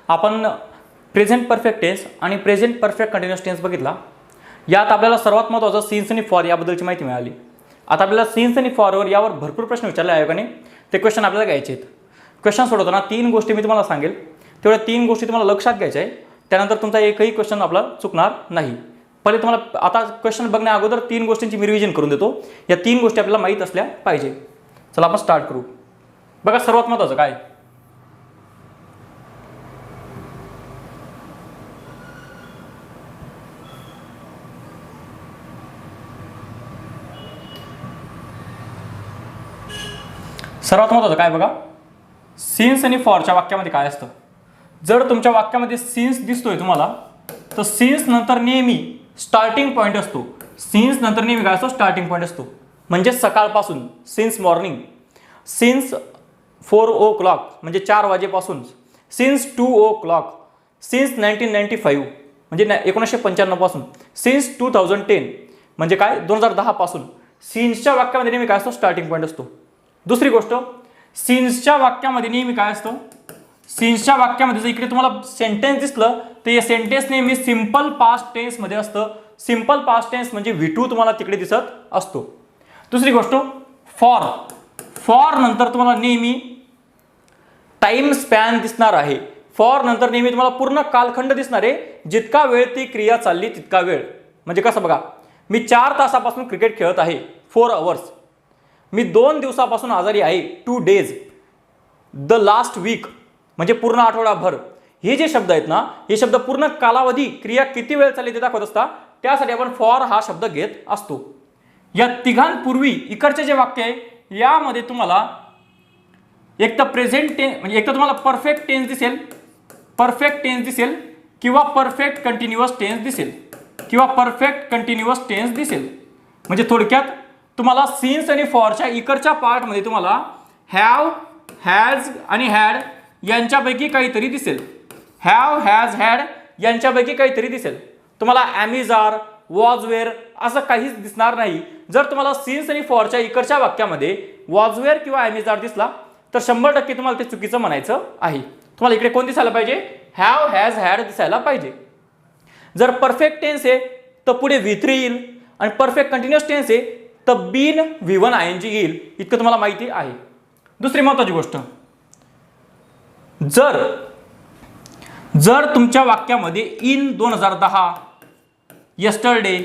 आपण present perfect tense आणि present perfect continuous tense बघितला. यात आपल्याला सर्वात महत्त्वाचं सिन्स आणि फॉर याबद्दलची माहिती मिळाली. आता आपल्याला सिन्स आणि फॉरवर यावर भरपूर प्रश्न विचारले आयोगाने. ते क्वेश्चन आपल्याला घ्यायचे आहेत. क्वेश्चन सोडवताना 3 गोष्टी मी तुम्हाला सांगेल, तेवढ्या 3 गोष्टी तुम्हाला लक्षात घ्यायच्या आहे. त्यानंतर तुमचा एकही क्वेश्चन आपला चुकणार नाही. पहिले तुम्हाला आता क्वेश्चन बघण्या अगोदर 3 गोष्टींची मी रिव्हिजन करून देतो. या 3 गोष्टी आपल्याला माहीत असल्या पाहिजे. चला आपण स्टार्ट करू. बघा सर्वात महत्त्वाचं काय, सर्वात महत्त्वाचं काय बघा, सिन्स आणि फॉरच्या वाक्यामध्ये काय असतं. जर तुमच्या वाक्यामध्ये सिन्स दिसतोय तुम्हाला, तर सिन्स नंतर नेहमी स्टार्टिंग पॉईंट असतो. सिन्स नंतर नेहमी काय असतो, स्टार्टिंग पॉईंट असतो. म्हणजे सकाळपासून, सिन्स मॉर्निंग, सिन्स 4 o'clock म्हणजे 4 वाजेपासून, सिन्स 2 o'clock, सिन्स 1995 म्हणजे 1995 पासून, सिन्स 2010 म्हणजे काय 2010 पासून. सिन्सच्या वाक्यामध्ये नेहमी काय असतो, स्टार्टिंग पॉईंट असतो. दुसरी गोष्ट, सिन्सच्या वाक्यामध्ये नेहमी काय असतं, सिन्सच्या वाक्यामध्ये जर इकडे तुम्हाला सेंटेन्स दिसलं तर हे सेंटेन्स नेहमी सिंपल पास्ट टेन्स मध्ये असतं. सिंपल पास्ट टेन्स म्हणजे V2 तुम्हाला तिकडे दिसत असतो. दुसरी गोष्ट, फॉर, फॉर नंतर तुम्हाला नेहमी टाइम स्पॅन दिसणार आहे. फॉर नंतर नेहमी तुम्हाला पूर्ण कालखंड दिसणार आहे. जितका वेळ ती क्रिया चालली तितका वेळ. म्हणजे कसं बघा, मी 4 तासापासून क्रिकेट खेळत आहे, 4 hours. मी 2 दिवसापासून आजारी आहे, 2 days. द लास्ट वीक म्हणजे पूर्ण आठवडाभर. हे जे शब्द आहेत ना, हे शब्द पूर्ण कालावधी, क्रिया किती वेळ चालली ते दाखवत असतात. त्यासाठी आपण फॉर हा शब्द घेत असतो. या तिघांपूर्वी इकडचे जे वाक्य आहे यामध्ये तुम्हाला एक तर प्रेझेंट टेन्स म्हणजे एक तर तुम्हाला परफेक्ट टेन्स दिसेल, परफेक्ट टेन्स दिसेल, किंवा परफेक्ट कंटिन्युअस टेन्स दिसेल, किंवा परफेक्ट कंटिन्युअस टेन्स दिसेल. म्हणजे थोडक्यात तुम्हाला सिन्स आणि फॉरच्या इकडच्या पार्टमध्ये तुम्हाला हॅव, हॅज आणि हॅड यांच्यापैकी काहीतरी दिसेल. हॅव, हॅज, हॅड यांच्यापैकी काहीतरी दिसेल. तुम्हाला ॲमिज आर, वॉज वेअर असं काहीच दिसणार नाही. जर तुम्हाला सिन्स आणि फॉरच्या इकडच्या वाक्यामध्ये वॉज वेअर किंवा ॲमिज आर दिसला तर 100% तुम्हाला ते चुकीचं म्हणायचं आहे. तुम्हाला इकडे कोण दिसायला पाहिजे, हॅव, हॅज, हॅड दिसायला पाहिजे. जर परफेक्ट टेन्स आहे तर पुढे V3 येईल, आणि परफेक्ट कंटिन्युअस टेन्स आहे तर बीन V1 ING येईल. इतकं तुम्हाला माहिती आहे. दुसरी महत्त्वाची गोष्ट, जर तुमच्या वाक्यामध्ये इन 2010, यस्टरडे,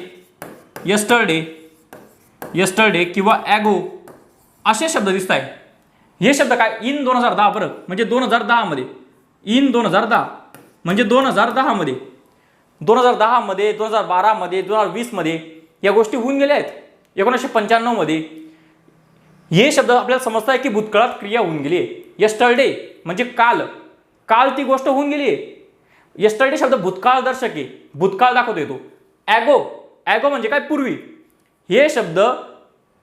यस्टरडे, यस्टरडे किंवा ॲगो असे शब्द दिसत आहे. हे शब्द काय, इन 2010 बरं, म्हणजे 2010 मध्ये, इन 2010 म्हणजे 2010 मध्ये, 2010 मध्ये, 2012 मध्ये, 2020 मध्ये या गोष्टी होऊन गेल्या आहेत. 1995 मध्ये हे शब्द आपल्याला समजत आहे की भूतकाळात क्रिया होऊन गेली आहे. यस्टरडे म्हणजे काल, काल ती गोष्ट होऊन गेली आहे. यस्टरडे शब्द भूतकाळ दर्शक आहे, भूतकाळ दाखवतो येतो. ॲगो, ॲगो म्हणजे काय, पूर्वी. हे शब्द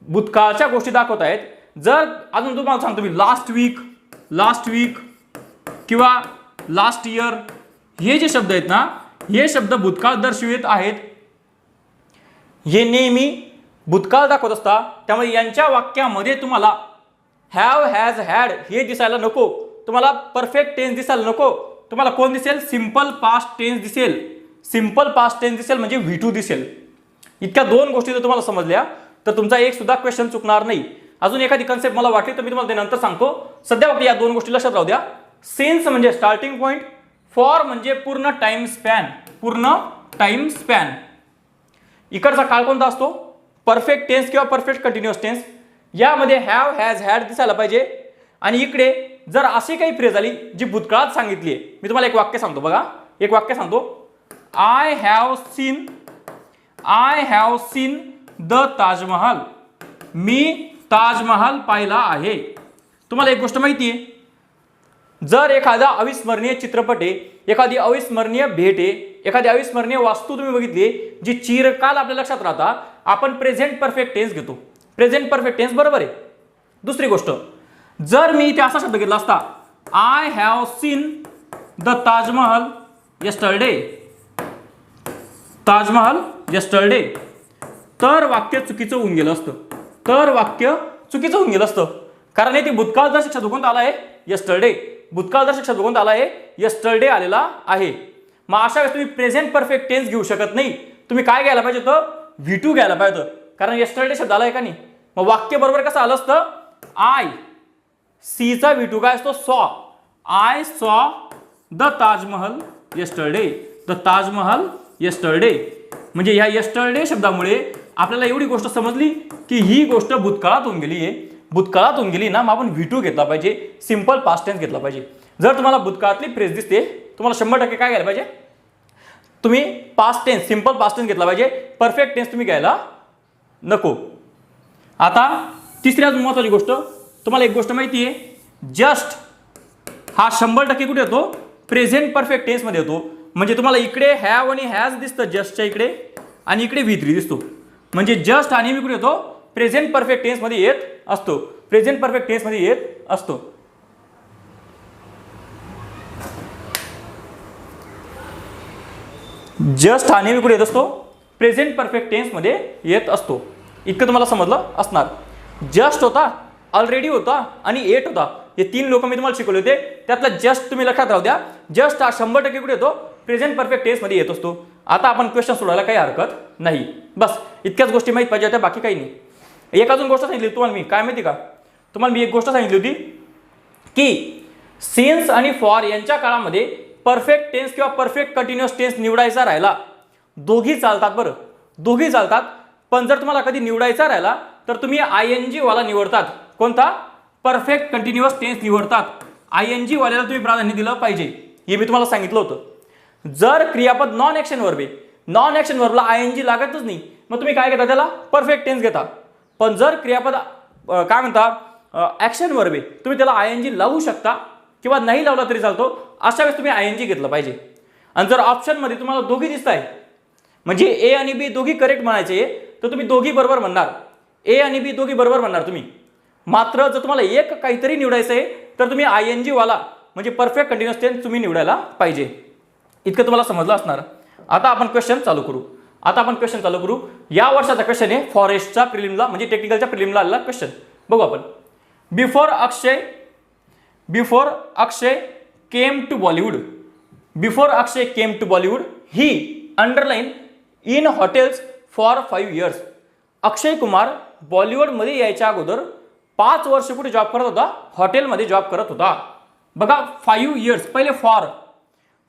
भूतकाळच्या गोष्टी दाखवत आहेत. जर अजून तुम्हाला सांगतो मी लास्ट वीक, लास्ट वीक किंवा लास्ट इयर हे जे शब्द आहेत ना, हे शब्द भूतकाळ दर्शवित आहेत. हे नेहमी भूतकाळ दाखवत असतात. त्यामुळे यांच्या वाक्यामध्ये तुम्हाला हॅव, हॅज, हॅड हे दिसायला नको. तुम्हाला परफेक्ट टेन्स दिसायला नको. तुम्हाला कोण दिसेल, सिंपल पास्ट टेन्स दिसेल. सिंपल पास्ट टेन्स दिसेल म्हणजे V2 दिसेल. इतक्या 2 गोष्टी जर तुम्हाला समजल्या तर तुमचा एक सुद्धा क्वेश्चन चुकणार नाही. अजून एखादी कन्सेप्ट मला वाटली तर मी तुम्हाला ते नंतर सांगतो. सध्या फक्त या 2 गोष्टी लक्षात राहू द्या. सिन्स म्हणजे स्टार्टिंग पॉईंट, फॉर म्हणजे पूर्ण टाइम स्पॅन, पूर्ण टाइम स्पॅन. इकडचा काळ कोणता असतो, परफेक्ट टेन्स किंवा परफेक्ट कंटिन्युअस टेन्स. यामध्ये हॅव, हॅज, हॅड दिसायला पाहिजे. आणि इकडे जर अशी काही फ्रेज आली जी भूतकाळात सांगितली आहे, मी तुम्हाला एक वाक्य सांगतो बघा, एक वाक्य सांगतो. I have seen the Taj Mahal, मी ताजमहल पाहिला आहे. तुम्हाला एक गोष्ट माहिती आहे, जर एखादा अविस्मरणीय चित्रपट आहे, एखादी अविस्मरणीय भेट आहे, एखादी अविस्मरणीय वास्तू तुम्ही बघितली जी चिरकाल आपल्या लक्षात राहता, आपण प्रेझेंट परफेक्ट टेन्स घेतो. प्रेझेंट परफेक्ट टेन्स बरोबर आहे. दुसरी गोष्ट, जर मी इथे असा शब्द घेतला असता, I have seen the Taj Mahal yesterday, Taj Mahal yesterday, तर वाक्य चुकीचं होऊन गेलं असतं. तर वाक्य चुकीचं होऊन गेलं असतं. कारण हे ते भूतकाळ जर शिक्षा कोणता आला आहे, यस्टरडे. भूतकाळदर्शक शब्द कोणता आला आहे? यस्टरडे आलेला आहे. मग अशा वेळेस तुम्ही प्रेझेंट परफेक्ट टेन्स घेऊ शकत नाही. तुम्ही काय घ्यायला पाहिजे होतं? V2 घ्यायला पाहिजे होतं, कारण यस्टरडे शब्द आलाय का नाही. मग वाक्य बरोबर कसं आलं असतं? आय सीचा V2 काय असतो? सॉ. I saw the Taj Mahal yesterday. The Taj Mahal yesterday. म्हणजे ह्या यस्टरडे शब्दामुळे आपल्याला एवढी गोष्ट समजली की ही गोष्ट भूतकाळात होऊन गेली आहे. भूतकाळात होऊन गेली ना, मग आपण V2 घेतला पाहिजे, सिंपल पास्ट टेन्स घेतला पाहिजे. जर तुम्हाला भूतकाळातली फ्रेज दिसते, तुम्हाला 100% काय घ्यायला पाहिजे? तुम्ही past tense, simple past tense घेतला पाहिजे. परफेक्ट टेन्स तुम्ही घ्यायला नको. आता तिसरी अजून महत्त्वाची गोष्ट, तुम्हाला एक गोष्ट माहिती आहे, जस्ट हा 100% कुठे येतो? प्रेझेंट परफेक्ट टेन्स मध्ये येतो. म्हणजे तुम्हाला इकडे हॅव आणि हॅज दिसतं जस्टच्या इकडे, आणि इकडे V3 दिसतो. म्हणजे जस्ट हा नेहमी कुठे येतो? प्रेझेंट परफेक्ट टेन्स मध्ये येत असतो. प्रेझेंट परफेक्ट टेन्स मध्ये येत असतो. जस्ट हा नेहमी कुठे येत असतो? प्रेझेंट परफेक्ट टेन्स मध्ये येत असतो. इतकं तुम्हाला समजलं असणार. जस्ट होता, ऑलरेडी होता आणि एट होता. हे 3 लोक मी तुम्हाला शिकवले होते, त्यातला जस्ट तुम्ही लक्षात राहू द्या. जस्ट हा 100% कुठे येतो? प्रेझेंट परफेक्ट टेन्स मध्ये येत असतो. आता आपण क्वेश्चन सोडवायला काही हरकत नाही. बस इतक्याच गोष्टी माहित पाहिजे होत्या, बाकी काही नाही. एक अजून गोष्ट सांगितली तुम्हाला मी, काय माहिती का? तुम्हाला मी एक गोष्ट सांगितली होती की सिन्स आणि फॉर यांच्या काळामध्ये परफेक्ट टेन्स किंवा परफेक्ट कंटिन्युअस टेन्स निवडायचा राहिला, दोघी चालतात. बरं, दोघी चालतात. पण जर तुम्हाला कधी निवडायचा राहिला तर तुम्ही ING वाला निवडतात. कोणता? परफेक्ट कंटिन्युअस टेन्स निवडतात. ING वाल्याला तुम्ही प्राधान्य दिलं पाहिजे, हे मी तुम्हाला सांगितलं होतं. जर क्रियापद नॉन ऍक्शन वर्ब आहे, नॉन ऍक्शन वर्बला ING लागतच नाही, मग तुम्ही काय घेता? त्याला परफेक्ट टेन्स घेता. पण जर क्रियापद काय म्हणता ऍक्शन वर्ब आहे, तुम्ही त्याला ING लावू शकता किंवा नाही लावला तरी चालतो. अशा वेळेस तुम्ही ING घेतलं पाहिजे. आणि जर ऑप्शनमध्ये तुम्हाला दोघी दिसत आहे, म्हणजे A आणि B दोघी करेक्ट म्हणायचे, तर तुम्ही दोघी बरोबर म्हणणार. A आणि B दोघी बरोबर म्हणणार तुम्ही. मात्र जर तुम्हाला एक काहीतरी निवडायचं आहे तर तुम्ही ING वाला म्हणजे परफेक्ट कंटिन्युअस टेन्स तुम्ही निवडायला पाहिजे. इतकं तुम्हाला समजलं असणार. आता आपण क्वेश्चन चालू करू. या वर्षाचा क्वेश्चन आहे फॉरेस्टचा प्रिलिमला, म्हणजे टेक्निकलच्या प्रिलिमला आलेला क्वेश्चन. बघू आपण. Before Akshay came to Bollywood he underline in hotels for 5 years. Akshay Kumar बॉलिवूडमध्ये यायच्या अगोदर 5 वर्ष कुठे जॉब करत होता? हॉटेलमध्ये जॉब करत होता. बघा 5 years, पहिले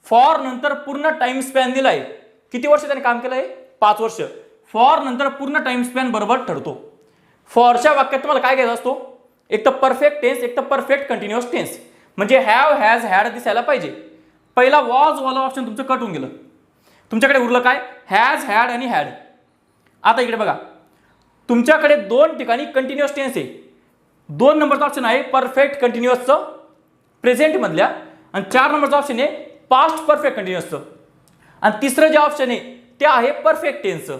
फॉर नंतर पूर्ण टाइम स्पॅन दिलाय. किती वर्ष त्याने काम केलंय? 5 वर्ष. फॉर नंतर पूर्ण टाइम स्पॅन बरोबर ठरतो. फॉरच्या वाक्यात तुम्हाला काय घ्यायचा असतो? एक तर परफेक्ट टेन्स, एक तर परफेक्ट कंटिन्युअस टेन्स. म्हणजे हॅव, हॅज, हॅड दिसायला पाहिजे. पहिला वॉज वाला ऑप्शन तुमचं कट होऊन गेलं. तुमच्याकडे उरलं काय? हॅज, हॅड आणि हॅड. आता इकडे बघा, तुमच्याकडे 2 ठिकाणी कंटिन्युअस टेन्स आहे. 2 नंबरचा ऑप्शन आहे परफेक्ट कंटिन्युअसचं प्रेझेंट मधल्या, आणि 4 नंबरचा ऑप्शन आहे पास्ट परफेक्ट कंटिन्युअसचं, आणि तिसरं जे ऑप्शन आहे ते आहे परफेक्ट टेन्सचं.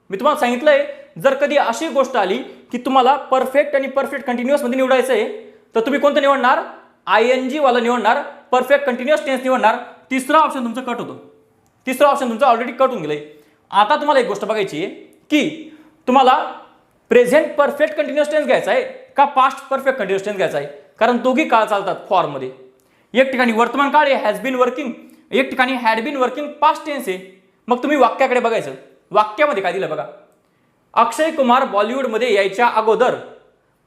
मी तुम्हाला सांगितलंय, जर कधी अशी गोष्ट आली की तुम्हाला परफेक्ट आणि परफेक्ट कंटिन्युअस मध्ये निवडायचं आहे, तर तुम्ही कोणतं निवडणार? ING वाला निवडणार, परफेक्ट कंटिन्युअस टेन्स निवडणार. तिसरा ऑप्शन तुमचं कट होतो. तिसरा ऑप्शन तुमचं ऑलरेडी कट होऊन गेलंय. आता तुम्हाला एक गोष्ट बघायची आहे की तुम्हाला प्रेझेंट परफेक्ट कंटिन्युअस टेन्स घ्यायचा आहे का पास्ट परफेक्ट कंटिन्युअस टेन्स घ्यायचा आहे, कारण दोघी काळ चालतात फॉर्ममध्ये. एक ठिकाणी वर्तमान काळ आहे हॅज बीन वर्किंग, एक ठिकाणी had been working past tense आहे. मग तुम्ही वाक्याकडे बघायचं. वाक्यामध्ये काय दिलं बघा? अक्षय कुमार बॉलिवूडमध्ये यायच्या अगोदर,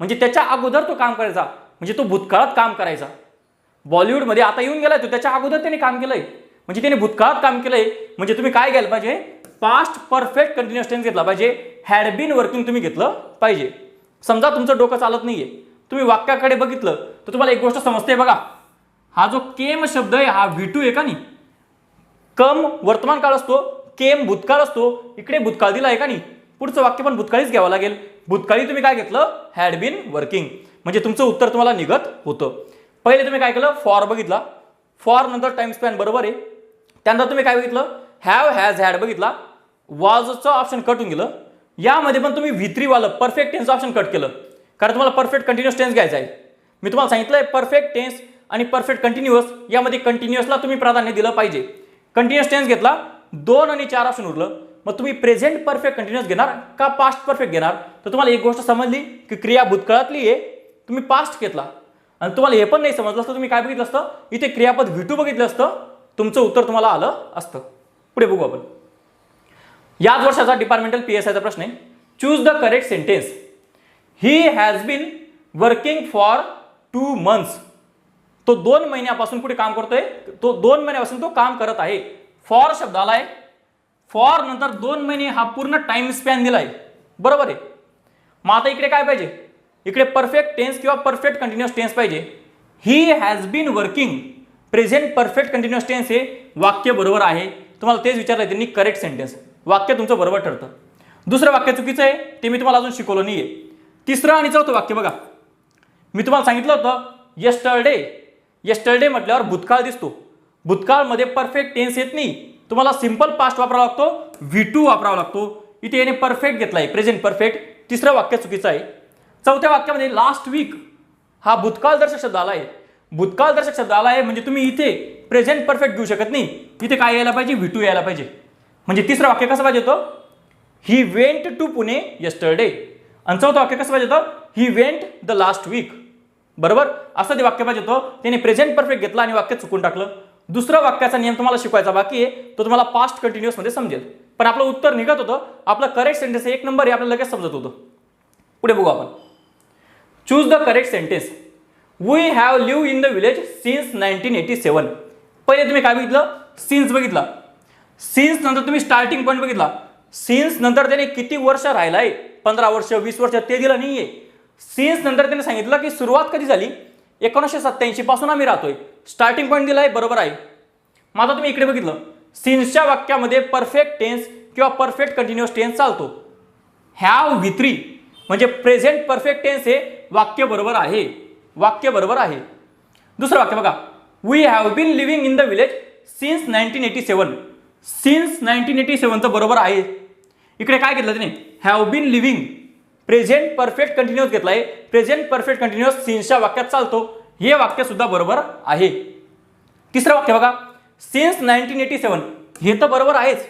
म्हणजे त्याच्या अगोदर तो काम करायचा, म्हणजे तो भूतकाळात काम करायचा. बॉलिवूडमध्ये आता येऊन गेलाय तो, त्याच्या अगोदर त्याने काम केलंय, म्हणजे त्याने भूतकाळात काम केलंय. म्हणजे तुम्ही काय घ्यायला पाहिजे? पास्ट परफेक्ट कंटिन्युअस टेन्स घेतला पाहिजे. हॅड बीन वर्किंग तुम्ही घेतलं पाहिजे. समजा तुमचं डोकं चालत नाहीये, तुम्ही वाक्याकडे बघितलं तर तुम्हाला एक गोष्ट समजते. बघा, हा जो केम शब्द आहे हा V2 आहे का नाही? कम वर्तमान काळ असतो, केम भूतकाळ असतो. इकडे भूतकाळ दिला आहे का नाही? पुढचं वाक्य पण भूतकाळीच घ्यावं लागेल. भूतकाळी तुम्ही काय घेतलं? Had been working. म्हणजे तुमचं उत्तर तुम्हाला निघत होतं. पहिले तुम्ही काय केलं? फॉर बघितला. फॉर नंतर टाइम स्पॅन बरोबर आहे. त्यानंतर तुम्ही काय बघितलं? हॅव, हॅज, हॅड बघितला. वॉजचं ऑप्शन कट होऊन गेलं. यामध्ये पण तुम्ही V3 वालं परफेक्ट टेन्स ऑप्शन कट केलं, कारण तुम्हाला परफेक्ट कंटिन्युअस टेन्स घ्यायचा आहे. मी तुम्हाला सांगितलंय परफेक्ट टेन्स आणि परफेक्ट कंटिन्युअस, यामध्ये कंटिन्युअसला तुम्ही प्राधान्य दिलं पाहिजे. कंटिन्युअस टेन्स घेतला, 2 आणि 4 ऑप्शन उरलं. मग तुम्ही प्रेझेंट परफेक्ट कंटिन्युअस घेणार का पास्ट परफेक्ट घेणार? तर तुम्हाला एक गोष्ट समजली की क्रिया भूतकाळातली आहे, तुम्ही पास्ट घेतला. आणि तुम्हाला हे पण नाही समजलं असतं, तुम्ही काय बघितलं असतं, इथे क्रियापद V2 बघितलं असतं, तुमचं उत्तर तुम्हाला आलं असतं. पुढे बघू आपण. याच वर्षाचा डिपार्टमेंटल PSIचा प्रश्न आहे. Choose the correct sentence. He has been working for 2 months. तो 2 महिन्यापासून कुठे काम करतोय, तो 2 महिन्यापासून तो काम करत आहे. फॉर शब्द आलाय, फॉर नंतर 2 महिने हा पूर्ण टाइम स्पॅन दिलाय, बरोबर आहे. मग आता इकडे काय पाहिजे, इकडे परफेक्ट टेन्स किंवा परफेक्ट कंटिन्युअस टेन्स पाहिजे. He has been working, present perfect continuous tense हे वाक्य बरोबर आहे. तुम्हाला तेच विचारलंय त्यांनी, करेक्ट सेंटेन्स, वाक्य तुमचं बरोबर ठरतं. दुसरं वाक्य चुकीचं आहे, ते मी तुम्हाला अजून शिकवलं नाहीये. तिसरं आणि चौथं वाक्य बघा, मी तुम्हाला सांगितलं होतं येस्टरडे. येस्टरडे म्हटल्यावर भूतकाळ दिसतो, भूतकाळमध्ये परफेक्ट टेन्स येत नाही, तुम्हाला सिंपल पास्ट वापरावा लागतो, V2 वापरावा लागतो. इथे याने परफेक्ट घेतलाय, प्रेझेंट परफेक्ट. तिसरं वाक्य चुकीचं आहे. चौथ्या वाक्यामध्ये लास्ट वीक हा भूतकाळ दर्शक शब्द आला आहे. भूतकाळ दर्शक शब्द आला आहे म्हणजे तुम्ही इथे प्रेझेंट परफेक्ट घेऊ शकत नाही, इथे काय यायला पाहिजे, V2 यायला पाहिजे. म्हणजे तिसरं वाक्य कसं पाहिजे होतं, he went to Pune yesterday. आणि चौथं वाक्य कसं पाहिजे होतं, he went the last week. बरोबर, असं ते वाक्य पाहिजे होतं. त्याने प्रेझेंट परफेक्ट घेतला आणि वाक्य चुकून टाकलं. दुसरा वाक्याचा नियम तुम्हाला शिकवायचा बाकी आहे, तो तुम्हाला पास्ट कंटिन्युअस मध्ये समजेल. पण आपलं उत्तर निघत होतं, आपलं करेक्ट सेंटेन्स 1 नंबर आहे, आपल्याला लगेच समजत होतं. पुढे बघू आपण. Choose the correct sentence. We have live in the village since 1987. पहिले तुम्ही काय बघितलं, सिन्स बघितला. सिन्स नंतर तुम्ही स्टार्टिंग पॉईंट बघितला. सिन्स नंतर त्याने किती वर्ष राहिलाय, 15 वर्ष 20 वर्ष, ते दिलं नाहीये. सिन्स नंतर त्याने सांगितलं की सुरुवात कधी झाली, 1987 पासून आम्ही राहतोय. स्टार्टिंग पॉईंट दिलाय, बरोबर आहे. मग आता तुम्ही इकडे बघितलं, सिन्सच्या वाक्यामध्ये परफेक्ट टेन्स किंवा परफेक्ट कंटिन्युअस टेन्स चालतो. हॅव V3 म्हणजे प्रेझेंट परफेक्ट टेन्स हे वाक्य बरोबर आहे, वाक्य बरोबर आहे. दुसरं वाक्य बघा, we have been living in the village since 1987. Since 1987 बरोबर आहे. इकडे काय घेतलं त्याने, have been living, present perfect continuous घेतलाय. प्रेझेंट परफेक्ट कंटिन्युअस सिन्सच्या वाक्यात चालतो, हे वाक्य सुद्धा बरोबर आहे. तिसरं वाक्य बघा, सिन्स 1987 हे तर बरोबर आहेच.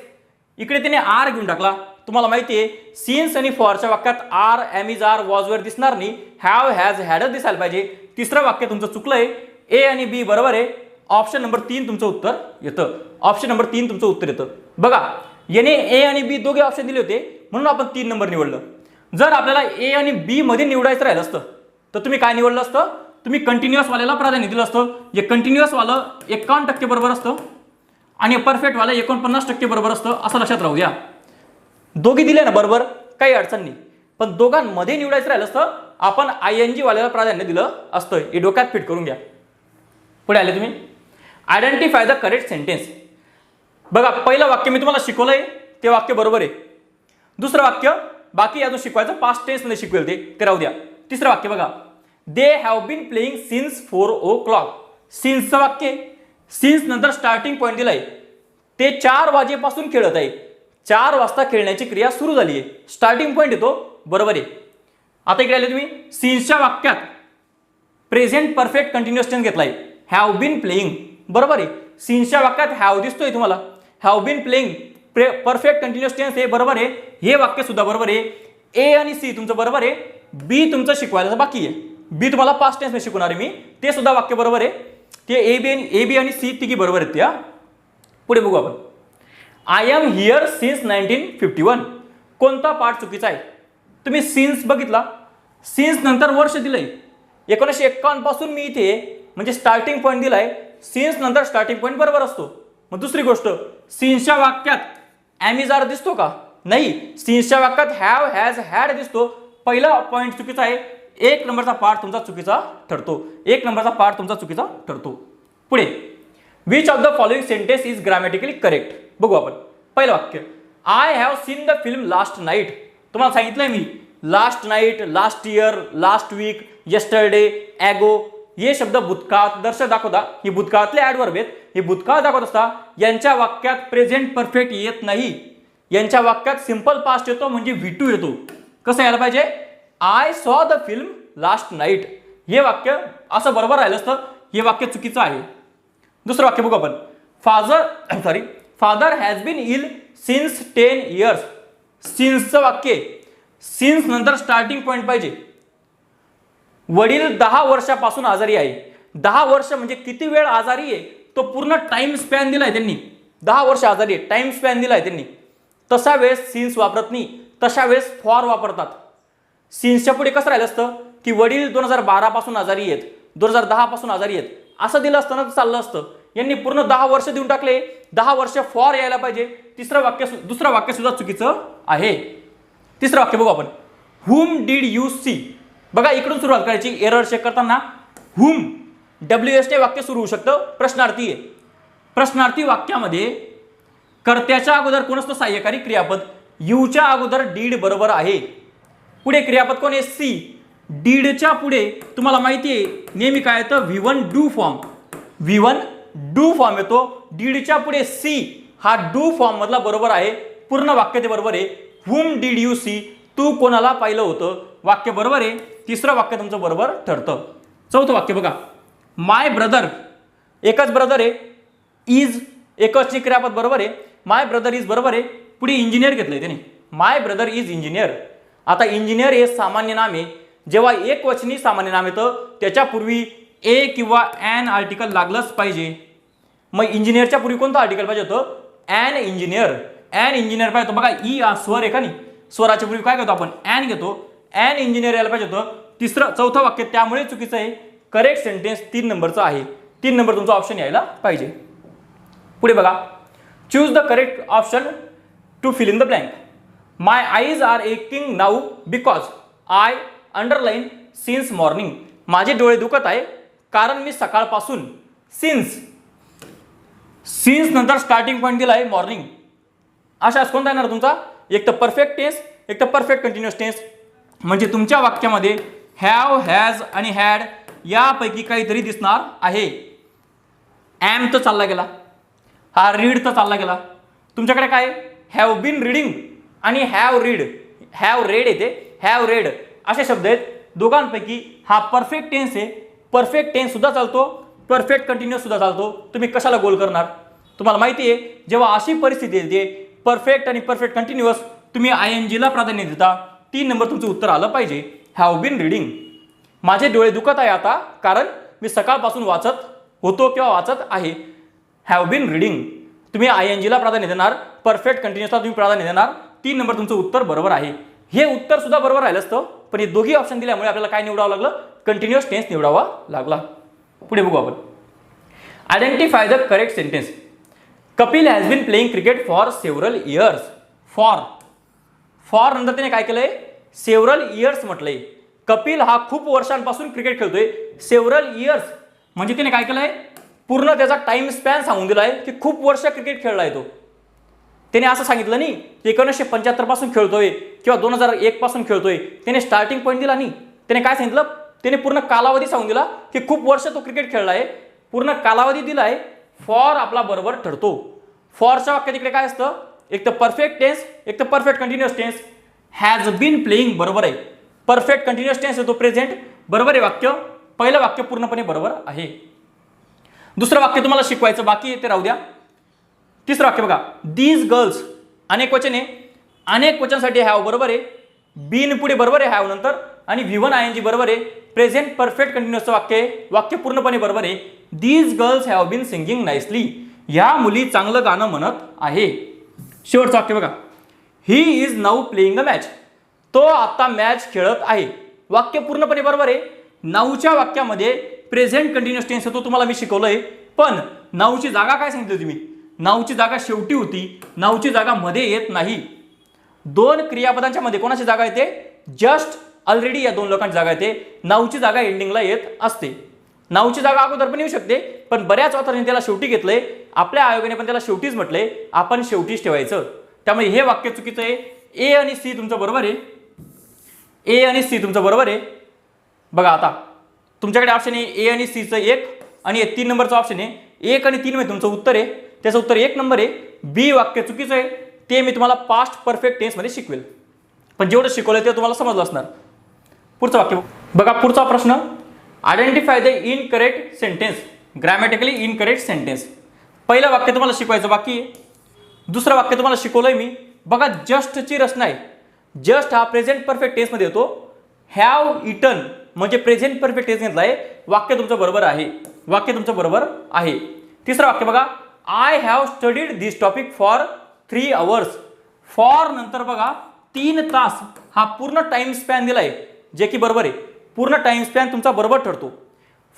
इकडे त्याने आर घेऊन टाकला. तुम्हाला माहिती आहे, सिन्स आणि फॉरच्या वाक्यात are, am is are, was वर दिसणार नाही, हॅव हॅज हॅड दिसायला पाहिजे. तिसरं वाक्य तुमचं चुकलंय, ए आणि बी बरोबर आहे. ऑप्शन नंबर 3 तुमचं उत्तर येतं. ऑप्शन नंबर 3 तुमचं उत्तर येतं. बघा, याने ए आणि बी दोघे ऑप्शन दिले होते म्हणून आपण 3 नंबर निवडलं. जर आपल्याला ए आणि बी मध्ये निवडायचं राहिलं असतं तर तुम्ही काय निवडलं असतं, तुम्ही कंटिन्युअस वाल्याला प्राधान्य दिलं असतं. हे कंटिन्युअस वालं 51% बरोबर असतं आणि परफेक्ट वाला 49% बरोबर असतं, असं लक्षात राहू द्या. दोघी दिले ना बरोबर, काही अडचण नाही. पण दोघांमध्ये निवडायचं राहिलं असतं, आपण ING वाल्याला प्राधान्य दिलं असतं. हे डोक्यात फिट करून घ्या. पुढे आले तुम्ही, आयडेंटिफाय द करेक्ट सेंटेन्स. बघा, पहिलं वाक्य मी तुम्हाला शिकवलंय, ते वाक्य बरोबर आहे. दुसरं वाक्य बाकी अजून शिकवायचं, पास्ट टेन्स मध्ये शिकवेल ते राहू द्या. तिसरं वाक्य बघा, they have been playing since 4 o'clock. सिन्सचं वाक्य, सिन्स नंतर स्टार्टिंग पॉईंट दिलाय, ते 4 वाजेपासून खेळत आहे. 4 वाजता खेळण्याची क्रिया सुरू झाली आहे, स्टार्टिंग पॉईंट येतो, बरोबर आहे. आता इकडे आले तुम्ही, सिन्सच्या वाक्यात प्रेझेंट परफेक्ट कंटिन्युअस टेन्स घेतलाय, हॅव बीन प्लेइंग, बरोबर आहे. सिन्सच्या वाक्यात हॅव दिसतोय तुम्हाला, have been playing perfect continuous tense हे बरोबर आहे. हे वाक्य सुद्धा बरोबर आहे. ए आणि सी तुमचं बरोबर आहे. बी तुमचं शिकवायला बाकी आहे. बी तुम्हाला पास्ट टेन्स मध्ये शिकवणार आहे मी, ते सुद्धा वाक्य बरोबर आहे. ते ए बी आणि सी तिघी बरोबर आहेत त्या. पुढे बघू आपण, आय एम हिअर सिन्स 1951. कोणता पार्ट चुकीचा आहे? तुम्ही सिन्स बघितला, सिन्स नंतर वर्ष दिलंय, 1951 पासून मी इथे, म्हणजे स्टार्टिंग पॉईंट दिलाय. सिन्स नंतर स्टार्टिंग पॉईंट बरोबर असतो. मग दुसरी गोष्ट, सिन्सच्या वाक्यात एम इज आर दिसतो का? नाही. सिन्सच्या वाक्यात हॅव हॅज हॅड दिसतो. पहिला पॉईंट चुकीचा आहे. 1 नंबरचा पार्ट तुमचा चुकीचा ठरतो. 1 नंबरचा पार्ट तुमचा चुकीचा ठरतो. पुढे, which of the following sentence is grammatically correct? बघू आपण. पहिलं वाक्य, I have seen the film last night. तुम्हाला सांगितलंय मी, last night, last year, last week, yesterday, ago, हे शब्द भूतकाळ दर्शक दाखवता. ही भूतकाळातले ॲडव्हर्ब आहेत. हे भूतकाळ दाखवत असता यांच्या वाक्यात प्रेझेंट परफेक्ट येत नाही. यांच्या वाक्यात सिंपल पास्ट येतो, म्हणजे V2 येतो. कसं यायला पाहिजे, I saw the film last night. हे वाक्य असं बरोबर राहिलं असतं. हे वाक्य चुकीचं आहे. दुसरं वाक्य बघू आपण, father has been ill since 10 years. सिन्सचं वाक्य, सिन्स नंतर स्टार्टिंग पॉईंट पाहिजे. वडील 10 वर्षापासून आजारी आहे. 10 वर्ष म्हणजे किती वेळ आजारी आहे तो पूर्ण टाइम स्पॅन दिलाय त्यांनी. 10 वर्ष आजारी आहे, टाइम स्पॅन दिलाय त्यांनी. तसा वेळेस सिन्स वापरत नाही, तशा वेळेस फॉर वापरतात. सिन्सच्या पुढे कसं राहिलं असतं की वडील 2012 पासून आजारी आहेत, 2010 पासून आजारी आहेत असं दिलं असतं ना, चाललं असतं. यांनी पूर्ण 10 वर्ष देऊन टाकले. 10 वर्ष फॉर यायला पाहिजे. दुसरं वाक्य सुद्धा चुकीचं आहे. तिसरं वाक्य बघू आपण. हुम डीड यू सी. बघा इकडून सुरुवात करायची. एरर चेक करताना हुम WS ने वाक्य सुरू होऊ शकतं. प्रश्नार्थी आहे. प्रश्नार्थी वाक्यामध्ये कर्त्याच्या अगोदर कोण असतं? सहाय्यकारी क्रियापद. यूच्या अगोदर डीड बरोबर आहे. पुढे क्रियापद कोण आहे? सी. डीडच्या पुढे तुम्हाला माहिती आहे नेहमी काय येतं? V1 do form. V1 do form येतो. डीडच्या पुढे सी हा डू फॉर्म मधला बरोबर आहे. पूर्ण वाक्य ते बरोबर आहे. हुम डीड यू सी. तू कोणाला पाहिलं होतं? वाक्य बरोबर आहे. तिसरं वाक्य तुमचं बरोबर ठरतं. चौथं वाक्य बघा. माय ब्रदर. एकच ब्रदर आहे. इज एकच क्रियापद बरोबर आहे. माय ब्रदर इज बरोबर आहे. पुढे इंजिनियर घेतलंय त्याने. माय ब्रदर इज इंजिनियर. आता इंजिनियर हे सामान्य नाम आहे. जेव्हा एक वचनी सामान्य नाम येतं त्याच्यापूर्वी ए किंवा ॲन आर्टिकल लागलंच पाहिजे. मग इंजिनियरच्या पूर्वी कोणतं आर्टिकल पाहिजे होतं? And engineer. ॲन इंजिनियर पाहिजे होतं. बघा ई स्वर आहे का नाही? स्वराच्या पूर्वी काय घेतो आपण? ॲन घेतो. ॲन इंजिनियर यायला पाहिजे होतं. चौथं वाक्य त्यामुळे चुकीचं आहे. करेक्ट सेंटेन्स 3 नंबरचं आहे. 3 नंबर तुमचा ऑप्शन यायला पाहिजे. पुढे बघा. Choose the correct option to fill in the blank. My eyes are aching now because I underline since morning. माझे डोळे दुखत आहे कारण मी सकाळपासून. सिन्स नंतर स्टार्टिंग पॉईंट दिला आहे मॉर्निंग. अशाच कोणता येणार तुमचा? एक तर परफेक्ट टेन्स, एक तर परफेक्ट कंटिन्युअस टेन्स. म्हणजे तुमच्या वाक्यामध्ये हॅव, हॅज आणि हॅड यापैकी काहीतरी दिसणार आहे. ॲम तर चालला गेला, हा रीड तर चालला गेला. तुमच्याकडे काय? हॅव बीन रीडिंग आणि हॅव रीड. हॅव रेड येते, हॅव रेड असे शब्द आहेत. दोघांपैकी हा परफेक्ट टेन्स आहे. परफेक्ट टेन्स सुद्धा चालतो, परफेक्ट कंटिन्युअस सुद्धा चालतो. तुम्ही कशाला गोल करणार? तुम्हाला माहिती आहे जेव्हा अशी परिस्थिती येते परफेक्ट आणि परफेक्ट कंटिन्युअस तुम्ही ING ला प्राधान्य देता. 3 नंबर तुमचं उत्तर आलं पाहिजे. Have been reading. माझे डोळे दुखत आहे आता कारण मी सकाळपासून वाचत होतो किंवा वाचत आहे. Have been reading. तुम्ही ING ला प्राधान्य देणार, परफेक्ट कंटिन्युअसला तुम्ही प्राधान्य देणार. 3 नंबर तुमचं उत्तर बरोबर आहे. हे उत्तर सुद्धा बरोबर राहिलं असतं पण हे दोघी ऑप्शन दिल्यामुळे आपल्याला काय निवडावं लागलं? कंटिन्युअस टेन्स निवडावा लागला. पुढे बघू आपण. Identify the correct sentence. Kapil has been playing cricket for several years. For नंतर त्याने काय केलंय? सेव्हरल इयर्स म्हटलंय. कपिल हा खूप वर्षांपासून क्रिकेट खेळतोय. सेव्हरल इयर्स म्हणजे त्याने काय केलंय? पूर्ण त्याचा टाइम स्पॅन सांगून दिलाय की खूप वर्ष क्रिकेट खेळलाय तो. त्याने असं सांगितलं नाही 1975 पासून खेळतोय किंवा 2001 पासून खेळतोय. त्याने स्टार्टिंग पॉईंट दिला नाही. त्याने काय सांगितलं? त्याने पूर्ण कालावधी सांगून दिला की खूप वर्ष तो क्रिकेट खेळलाय. पूर्ण कालावधी दिलाय. फॉर आपला बरोबर ठरतो. फॉरच्या वाक्यात इकडे काय असतं? एक तर परफेक्ट टेन्स, एक तर perfect continuous tense. Has been playing बरोबर आहे. परफेक्ट कंटिन्युअस टेन्स येतो प्रेझेंट बरोबर आहे. वाक्य पहिलं वाक्य पूर्णपणे बरोबर आहे. दुसरं वाक्य तुम्हाला शिकवायचं बाकी आहे ते राहू द्या. तिसरं वाक्य बघा. दीज गर्ल्स अनेक वचन आहे. अनेक वचनसाठी हॅव बरोबर आहे. बीन पुढे बरोबर आहे हॅव नंतर आणि V1 ING बरोबर आहे. प्रेझेंट परफेक्ट कंटिन्युअसचं वाक्य आहे. वाक्य पूर्णपणे बरोबर आहे. These girls have been singing nicely. या मुली चांगलं गाणं म्हणत आहे. शेवटचं वाक्य बघा. He is now playing a match. तो आता मॅच खेळत आहे. वाक्य पूर्णपणे बरोबर आहे. नाऊच्या वाक्यामध्ये प्रेझेंट कंटिन्युअस टेन्स येतो तुम्हाला मी शिकवलंय. पण नाऊची जागा काय सांगितली तुम्ही? नाऊची जागा शेवटी होती. नाऊची जागा मध्ये येत नाही. 2 क्रियापदांच्या मध्ये कोणाची जागा येते? जस्ट, ऑलरेडी या 2 लोकांची जागा येते. नाऊची जागा एंडिंगला येत असते. नाऊची जागा अगोदर पण येऊ शकते पण बऱ्याच ऑथरने त्याला शेवटी घेतलंय. आपल्या आयोगाने पण त्याला शेवटीच म्हटलंय. आपण शेवटीच ठेवायचं. त्यामुळे हे वाक्य चुकीचं आहे. ए आणि सी तुमचं बरोबर आहे. ए आणि सी तुमचं बरोबर आहे. बघा आता तुमच्याकडे ऑप्शन आहे ए आणि सीचं 1 आणि 3 नंबरचं ऑप्शन आहे. 1 आणि 3 मध्ये तुमचं उत्तर आहे. त्याचं उत्तर 1 नंबर आहे. बी वाक्य चुकीचं आहे. ते मी तुम्हाला पास्ट परफेक्ट टेन्समध्ये शिकवेल. पण जेवढं शिकवलंय ते तुम्हाला समजलं असणार. पुढचं वाक्य बघा. पुढचा प्रश्न. Identify the incorrect sentence. Grammatically incorrect sentence. पहिलं वाक्य तुम्हाला शिकवायचं बाकी आहे. दुसरं वाक्य तुम्हाला शिकवलंय मी. बघा जस्टची रचना आहे. जस्ट हा प्रेझेंट परफेक्ट टेन्समध्ये येतो. हॅव इटन म्हणजे प्रेझेंट परफेक्ट टेन्स घेतलाय, वाक्य तुमचं बरोबर आहे, वाक्य तुमचं बरोबर आहे. तिसरं वाक्य बघा, I have studied this topic for 3 hours. For नंतर बघा 3 तास हा पूर्ण टाइम स्पॅन दिलाय, जे की बरोबर आहे. पूर्ण टाइम स्पॅन तुमचा बरोबर ठरतो.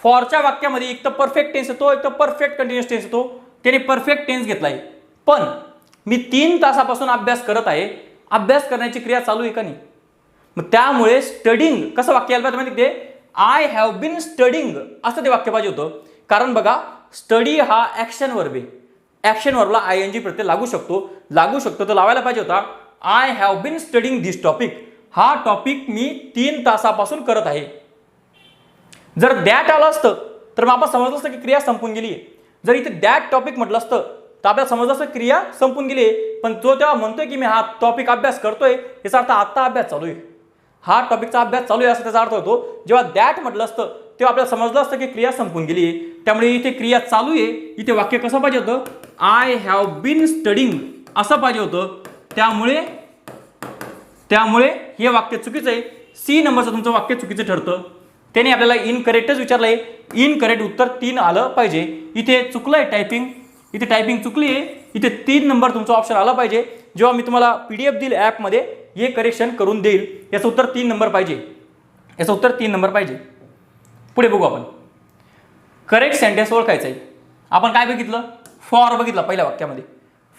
फॉरच्या वाक्यामध्ये एक तर परफेक्ट टेन्स येतो, एक तर परफेक्ट कंटिन्युअस टेन्स येतो. त्याने परफेक्ट टेन्स घेतलाय. पण मी 3 तासापासून अभ्यास करत आहे, अभ्यास करण्याची क्रिया चालू आहे का नाही? मग त्यामुळे स्टडिंग कसं वाक्य यायला पाहिजे माहिती ते, आय हॅव बीन स्टडिंग असं ते वाक्य पाहिजे होतं. कारण बघा स्टडी हा ऍक्शन वर्ब आहे, ऍक्शन वर्बला आयएनजी प्रत्यय लागू शकतो तर लावायला पाहिजे होता I have been studying this topic. हा टॉपिक मी 3 तासापासून करत आहे. जर दॅट आलं असतं तर मग आपण समजलं असतं की क्रिया संपून गेली आहे. जर इथे दॅट टॉपिक म्हटलं असतं तर आपल्याला समजलं असतं क्रिया संपून गेली आहे. पण तो तेव्हा म्हणतोय की मी हा टॉपिक अभ्यास करतोय, याचा अर्थ आता अभ्यास चालू आहे, हा टॉपिकचा अभ्यास चालू आहे असं त्याचा अर्थ होतो. जेव्हा दॅट म्हटलं असतं तेव्हा आपल्याला समजलं असतं की क्रिया संपून गेली आहे. त्यामुळे इथे क्रिया चालू आहे, इथे वाक्य कसं पाहिजे होतं, आय हॅव बीन स्टडिंग असं पाहिजे होतं. त्यामुळे हे वाक्य चुकीचं आहे. सी नंबरचं तुमचं वाक्य चुकीचं ठरतं. त्याने आपल्याला इनकरेक्टच विचारलंय, इनकरेक्ट उत्तर 3 आलं पाहिजे. इथे चुकलंय टायपिंग, इथे टायपिंग चुकली आहे. इथे 3 नंबर तुमचं ऑप्शन आला पाहिजे. जेव्हा मी तुम्हाला PDF देईल ॲपमध्ये हे करेक्शन करून देईल, याचं उत्तर 3 नंबर पाहिजे, याचं उत्तर 3 नंबर पाहिजे. पुढे बघू आपण. करेक्ट सेंटेन्स ओळखायचं आहे. आपण काय बघितलं, फॉर बघितलं पहिल्या वाक्यामध्ये.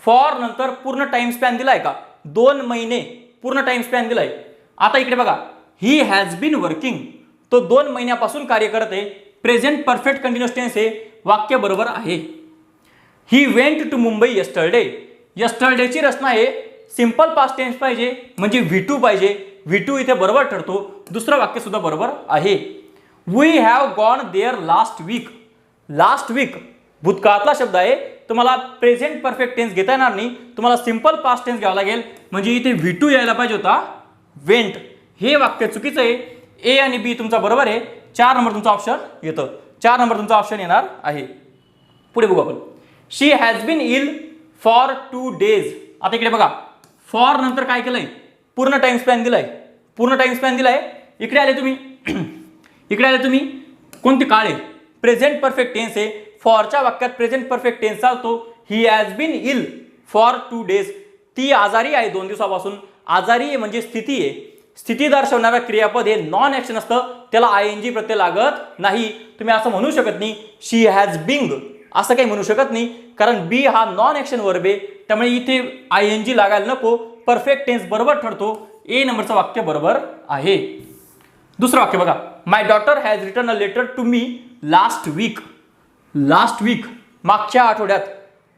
फॉर नंतर पूर्ण टाइम स्पॅन दिलाय का, 2 महिने पूर्ण टाइम स्पॅन दिलाय. आता इकडे बघा, ही हॅज बीन वर्किंग, तो 2 महिन्यापासून कार्य करत आहे. प्रेझेंट परफेक्ट कंटिन्युअस टेन्स आहे, वाक्य बरोबर आहे. He went to Mumbai yesterday, यस्टरडेची रचना आहे सिंपल पास्ट टेन्स पाहिजे, म्हणजे V2 पाहिजे. V2 इथे बरोबर ठरतो. दुसरं वाक्य सुद्धा बरोबर आहे. We have gone there last week, last week भूतकाळातला शब्द आहे. तुम्हाला प्रेझेंट परफेक्ट टेन्स घेता येणार नाही, तुम्हाला सिंपल पास्ट टेन्स घ्यावा लागेल. म्हणजे इथे V2 यायला पाहिजे होता, वेंट. हे वाक्य चुकीचं आहे. ए आणि बी तुमचा बरोबर आहे. 4 नंबर तुमचा ऑप्शन येतं, 4 नंबर तुमचा ऑप्शन येणार आहे. पुढे बघू आपण. She has been ill for 2 days. आता इकडे बघा, फॉर नंतर काय केलंय, पूर्ण टाइम स्पॅन दिलाय, पूर्ण टाइम स्पॅन दिलाय. इकडे आले तुम्ही इकडे आले तुम्ही कोणते काळ आहे, प्रेझेंट परफेक्ट टेन्स आहे. फॉरच्या वाक्यात प्रेझेंट परफेक्ट टेन्स चालतो. He has been ill for 2 days. ती आजारी आहे 2 दिवसापासून. आजारी आहे म्हणजे स्थिती आहे. स्थिती दर्शवणारा क्रियापद हे नॉन ऍक्शन असतं, त्याला आयएनजी प्रत्यय लागत नाही. तुम्ही असं म्हणू शकत नाही शी हॅज बिंग, असं काही म्हणू शकत नाही, कारण बी हा नॉन ऍक्शन वर्ब आहे. त्यामुळे इथे आयएनजी लागायला नको, परफेक्ट टेन्स बरोबर ठरतो. ए नंबरचं वाक्य बरोबर आहे. दुसरं वाक्य बघा, my daughter has return a letter to me last week. Last week मागच्या आठवड्यात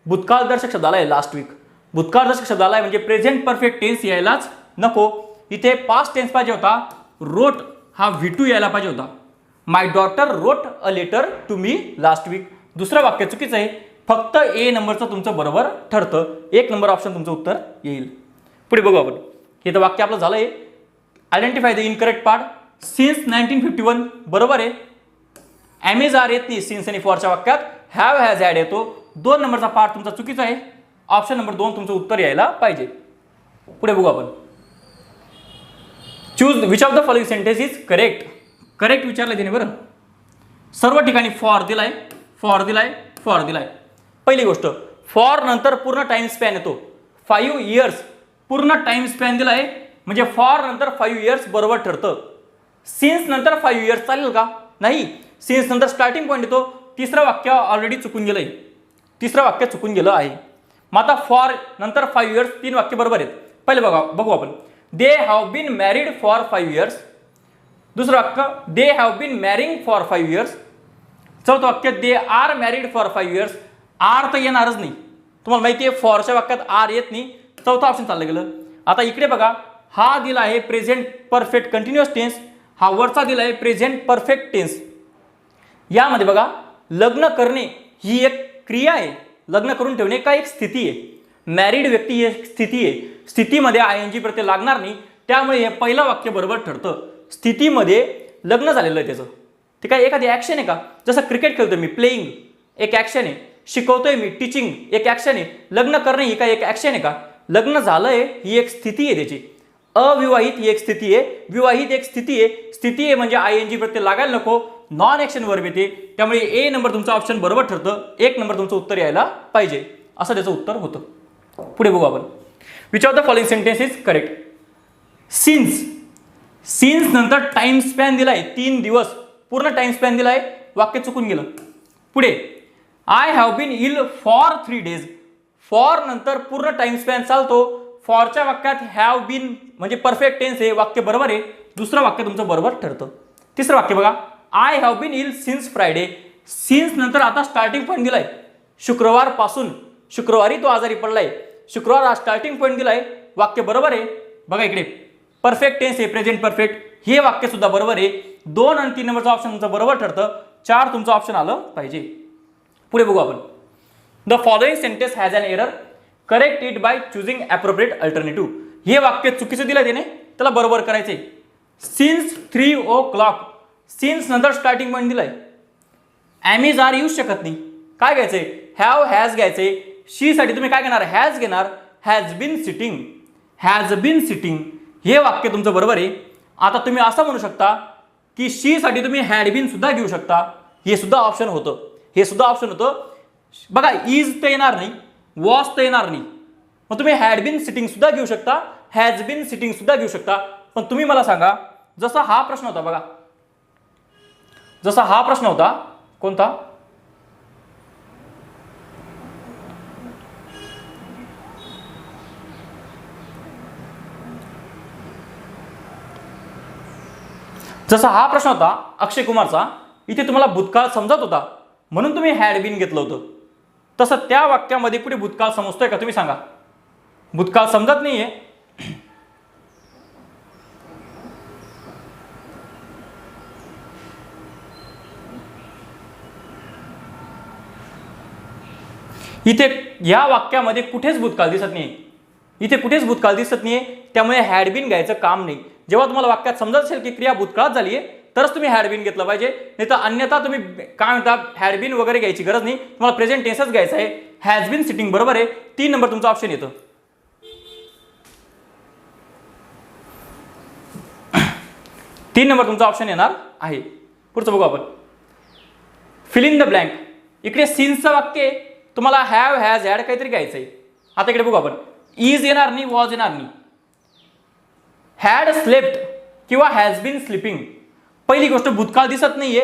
भूतकाळदर्शक शब्द आलाय. लास्ट वीक भूतकाळदर्शक शब्द आलाय, म्हणजे प्रेझेंट परफेक्ट टेन्स यायलाच नको. इथे पास्ट टेन्स पाहिजे होता, रोट हा V2 यायला पाहिजे होता. My daughter wrote a letter to me last week. दुसरं वाक्य चुकीचं आहे, फक्त ए नंबरचं तुमचं बरोबर ठरतं. 1 नंबर ऑप्शन तुमचं उत्तर येईल. पुढे बघू आपण. हे तर वाक्य आपलं झालंय. Identify the incorrect part. Since 1951 बरोबर आहे. ॲमेज आर येत नाही सिन्स आणि फॉरच्या वाक्यात, हॅव हॅज ॲड येतो. 2 नंबरचा पार्ट तुमचा चुकीचा आहे. ऑप्शन नंबर 2 तुमचं उत्तर यायला पाहिजे. पुढे बघू आपण. Choose which of the following sentence is correct. Correct विचारलं त्याने बरं. सर्व ठिकाणी फॉर दिलाय, फॉर दिलाय, फॉर दिलाय. पहिली गोष्ट, फॉर नंतर पूर्ण टाइम स्पॅन येतो. 5 years पूर्ण टाइम स्पॅन दिलाय, म्हणजे फॉर नंतर 5 years बरोबर ठरतं. सिन्स नंतर 5 years चालेल का, नाही. सिन्स नंतर स्टार्टिंग पॉईंट येतो. तिसरं वाक्य ऑलरेडी चुकून गेलंय, तिसरं वाक्य चुकून गेलं आहे. मग आता फॉर नंतर 5 years 3 वाक्य बरोबर आहेत. पहिले बघू आपण. They have been married for 5 years. दुसरं वाक्य, they have been marrying for 5 years. चौथं वाक्य, they are married for 5 years. Are तर येणारच नाही, तुम्हाला माहिती आहे फॉरच्या वाक्यात आर येत नाही. चौथं ऑप्शन चाललं गेलं. आता इकडे बघा, हा दिला आहे प्रेझेंट परफेक्ट कंटिन्युअस टेन्स, हा वरचा दिला आहे प्रेझेंट परफेक्ट टेन्स. यामध्ये बघा, लग्न करणे ही एक क्रिया आहे, लग्न करून ठेवणे का एक स्थिती आहे. मॅरिड व्यक्ती ही एक स्थिती आहे. स्थितीमध्ये आयएनजी प्रत्यय लागणार नाही, त्यामुळे हे पहिलं वाक्य बरोबर ठरतं. स्थितीमध्ये लग्न झालेलं आहे त्याचं, ते काय एखादी ॲक्शन आहे का. जसं क्रिकेट खेळतोय मी, प्लेइंग एक ॲक्शन आहे. शिकवतोय मी, टीचिंग एक ॲक्शन आहे. लग्न करणे ही काय एक ॲक्शन आहे का. लग्न झालंय ही एक स्थिती आहे त्याची. अविवाहित ही एक स्थिती आहे, विवाहित एक स्थिती आहे. स्थिती आहे म्हणजे आयएनजी प्रत्यय लागायला नको, नॉन ऍक्शन वर्ब येते, त्यामुळे ए नंबर तुमचं ऑप्शन बरोबर ठरतं. 1 नंबर तुमचं उत्तर यायला पाहिजे, असं त्याचं उत्तर होतं. पुढे बघू आपण. Which of the following sentence is correct. Since, since नंतर टाइम स्पॅन दिलाय 3 दिवस, पूर्ण टाइम स्पॅन दिलाय, वाक्य चुकून गेलं. पुढे I have been ill for 3 days. फॉर नंतर पूर्ण टाइम स्पॅन चालतो. फॉरच्या वाक्यात हॅव बीन म्हणजे परफेक्ट टेन्स आहे, वाक्य बरोबर आहे. दुसरं वाक्य तुमचं बरोबर ठरतं. तिसरं वाक्य बघा, I have been ill since Friday. Since नंतर आता स्टार्टिंग पॉईंट दिलाय, शुक्रवार पासून, शुक्रवारी तो आजारी पडलाय, शुक्रवार हा स्टार्टिंग पॉईंट दिलाय, वाक्य बरोबर आहे. बघा इकडे परफेक्ट टेन्स आहे, प्रेझेंट परफेक्ट, हे वाक्य सुद्धा बरोबर आहे. 2 आणि 3 नंबरचं ऑप्शन तुमचं बरोबर ठरतं. 4 तुमचं ऑप्शन आलं पाहिजे. पुढे बघू आपण. The following sentence has an error, correct it by choosing appropriate alternative. हे वाक्य चुकीचं दिलं त्याने, त्याला बरोबर करायचंय. सिन्स 3 o'clock, सिन्स नंतर स्टार्टिंग पॉईंट दिलाय, ॲमीज आर येऊच शकत नाही. काय घ्यायचंय, हॅव हॅज घ्यायचंय. शी साठी तुम्ही काय घेणार, हॅज घेणार. Has been sitting, has been sitting हे वाक्य तुमचं बरोबर आहे. आता तुम्ही असं म्हणू शकता की शी साठी तुम्ही हॅड बीन सुद्धा घेऊ शकता, हे सुद्धा ऑप्शन होतं, हे सुद्धा ऑप्शन होतं. बघा इज तर येणार नाही, वॉज तर येणार नाही, मग तुम्ही हॅड बीन सिटिंग सुद्धा घेऊ शकता, हॅज बीन सिटिंग सुद्धा घेऊ शकता. पण तुम्ही मला सांगा, जसा हा प्रश्न होता बघा, जसा हा प्रश्न होता कोणता, जसा हा प्रश्न होता अक्षय कुमारचा, इथे तुम्हाला भूतकाळ समजत होता म्हणून तुम्ही हॅड बीन घेतलं होतं. तसं त्या वाक्यामध्ये कुठे भूतकाळ समजतोय का तुम्ही सांगा. भूतकाळ समजत नाहीये. इथे या वाक्यामध्ये कुठेच भूतकाळ दिसत नाही, इथे कुठेच भूतकाळ दिसत नाहीये, त्यामुळे हॅड बीन घ्यायचं काम नाही. जेव्हा तुम्हाला वाक्यात समजत असेल की क्रिया भूतकाळात झाली आहे तरच तुम्ही हॅड बीन घेतलं पाहिजे, नाही तर अन्यथा तुम्ही काय म्हणता हॅड बीन वगैरे घ्यायची गरज नाही, तुम्हाला प्रेझेंट टेन्सच घ्यायचं आहे. हॅज बीन सिटिंग बरोबर आहे. 3 नंबर तुमचा ऑप्शन येतो. 3 नंबर तुमचा ऑप्शन येणार आहे. पुढचं बघू आपण. Fill in the blank. इकडे सिन्सचं वाक्य तुम्हाला हॅव हॅज हॅड काहीतरी घ्यायचंय. आता इकडे बघू आपण. इज येणार नाही, वॉज येणार नाही. हॅड स्लेप्ट किंवा हॅज बीन स्लिपिंग. पहिली गोष्ट भूतकाळ दिसत नाहीये,